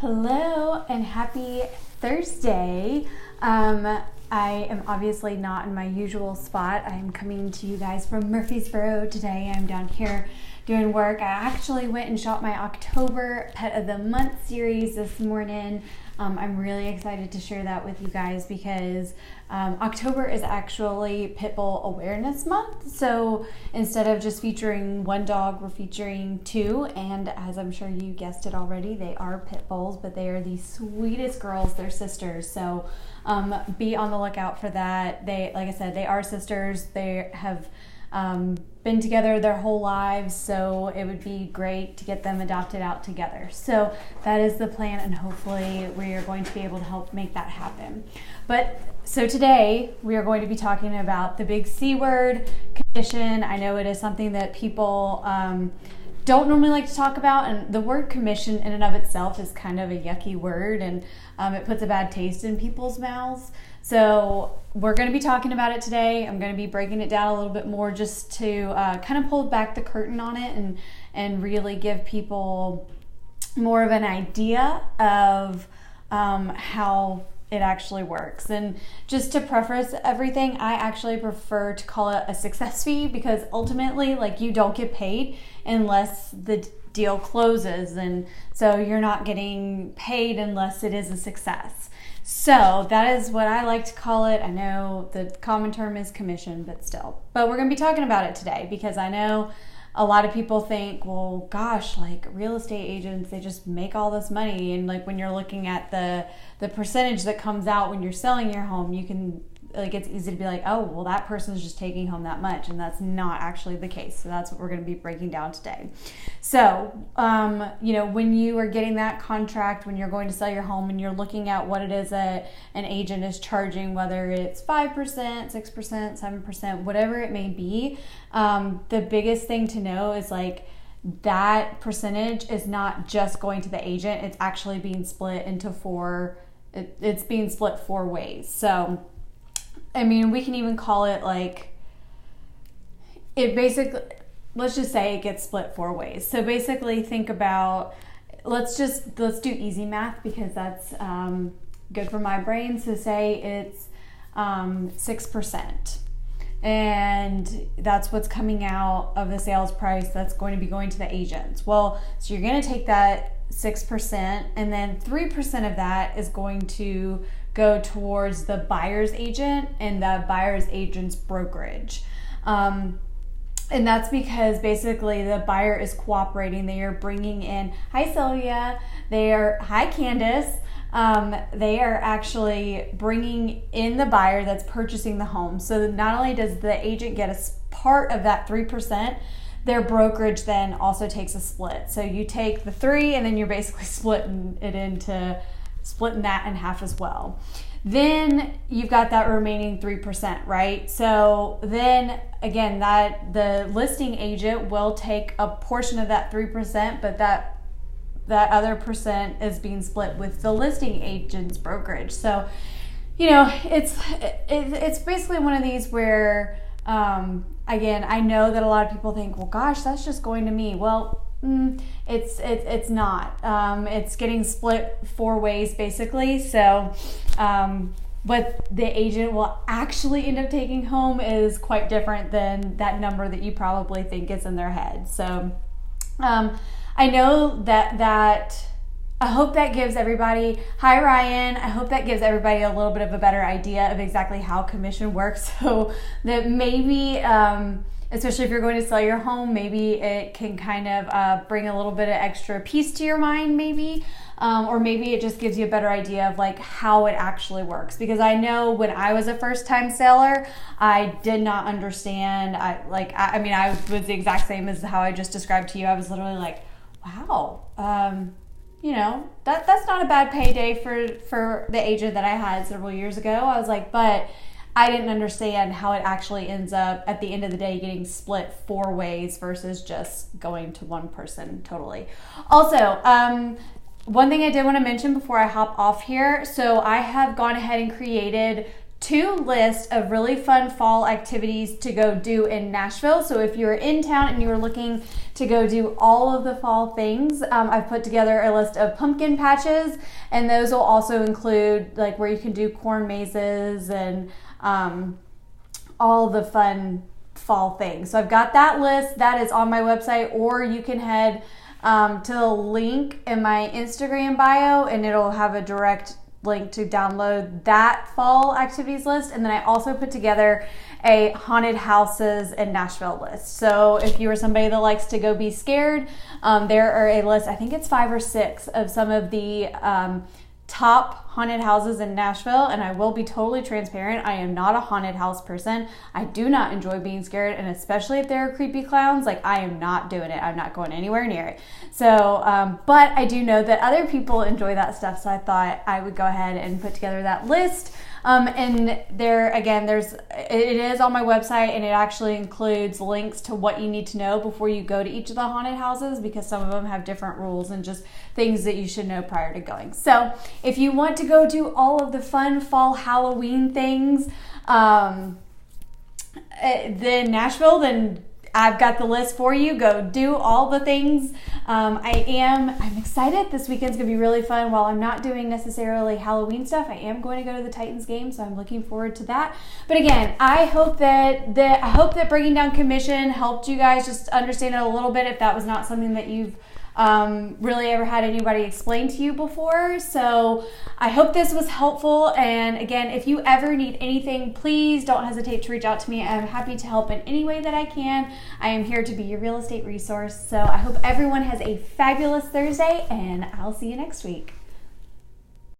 Hello and happy Thursday. I am obviously not in my usual spot. I'm coming to you guys from Murfreesboro today. I'm down here doing work. I actually went and shot my October Pet of the Month series this morning. I'm really excited to share that with you guys because October is actually Pit Bull Awareness Month. So instead of just featuring one dog, we're featuring two. And as I'm sure you guessed it already, they are Pit Bulls, but they are the sweetest girls. They're sisters. So be on the lookout for that. They, like I said, they are sisters. They have been together their whole lives, so it would be great to get them adopted out together. So that is the plan, and hopefully we are going to be able to help make that happen. But so today we are going to be talking about the big C word, commission. I know it is something that people don't normally like to talk about, and the word commission in and of itself is kind of a yucky word, and it puts a bad taste in people's mouths. So we're going to be talking about it today. I'm going to be breaking it down a little bit more just to kind of pull back the curtain on it and really give people more of an idea of how it actually works. And just to preface everything, I actually prefer to call it a success fee because ultimately, like, you don't get paid unless the deal closes, and so you're not getting paid unless it is a success. So that is what I like to call it. I know the common term is commission, but still. But we're going to be talking about it today because I know a lot of people think, well, gosh, like real estate agents, they just make all this money. And like when you're looking at the percentage that comes out when you're selling your home, you can, like, it's easy to be like, oh, well, that person's just taking home that much. And that's not actually the case. So that's what we're going to be breaking down today. So, when you are getting that contract, when you're going to sell your home and you're looking at what it is that an agent is charging, whether it's 5%, 6%, 7%, whatever it may be, the biggest thing to know is like that percentage is not just going to the agent. It's actually being split into it's being split four ways. So, I mean, we can even call it like, it basically, let's just say it gets split four ways. So basically think about, let's do easy math because that's good for my brain. So say it's 6%. And that's what's coming out of the sales price that's going to be going to the agents. Well, so you're going to take that 6%, and then 3% of that is going to go towards the buyer's agent and the buyer's agent's brokerage. And that's because basically the buyer is cooperating. They are bringing in, hi Sylvia, hi Candace. They are actually bringing in the buyer that's purchasing the home. So not only does the agent get a part of that 3%, their brokerage then also takes a split. So you take the 3 and then you're basically splitting that in half as well. Then you've got that remaining 3%, right? So then again, that the listing agent will take a portion of that 3%, but that other percent is being split with the listing agent's brokerage. So, it's basically one of these where, again, I know that a lot of people think, well, gosh, that's just going to me. Well, it's not. It's getting split four ways basically. So, what the agent will actually end up taking home is quite different than that number that you probably think is in their head. So, I know that I hope that gives everybody, hi Ryan, I hope that gives everybody a little bit of a better idea of exactly how commission works, so that maybe, especially if you're going to sell your home, maybe it can kind of bring a little bit of extra peace to your mind maybe, or maybe it just gives you a better idea of like how it actually works. Because I know when I was a first-time seller, I did not understand. I was the exact same as how I just described to you. I was literally like, wow, that's not a bad payday for the agent that I had several years ago. I was like, but I didn't understand how it actually ends up at the end of the day getting split four ways versus just going to one person totally. Also, one thing I did want to mention before I hop off here, so I have gone ahead and created 2 lists of really fun fall activities to go do in Nashville. So if you're in town and you're looking to go do all of the fall things, I've put together a list of pumpkin patches, and those will also include like where you can do corn mazes and all the fun fall things. So I've got that list that is on my website, or you can head to the link in my Instagram bio and it'll have a direct link to download that fall activities list. And then I also put together a haunted houses in Nashville list. So if you are somebody that likes to go be scared, there are a list, I think it's 5 or 6 of some of the top haunted houses in Nashville. And I will be totally transparent, I am not a haunted house person. I do not enjoy being scared, and especially if there are creepy clowns, like I am not doing it. I'm not going anywhere near it. So but I do know that other people enjoy that stuff, so I thought I would go ahead and put together that list. And there again, it is on my website, and it actually includes links to what you need to know before you go to each of the haunted houses, because some of them have different rules and just things that you should know prior to going. So if you want to go do all of the fun fall Halloween things then Nashville, then I've got the list for you. Go do all the things. I'm excited. This weekend's gonna be really fun. While I'm not doing necessarily Halloween stuff, I am going to go to the Titans game, so I'm looking forward to that. But again, I hope that bringing down commission helped you guys just understand it a little bit, if that was not something that you've really ever had anybody explain to you before. So I hope this was helpful. And again, if you ever need anything, please don't hesitate to reach out to me. I'm happy to help in any way that I can. I am here to be your real estate resource. So I hope everyone has a fabulous Thursday, and I'll see you next week.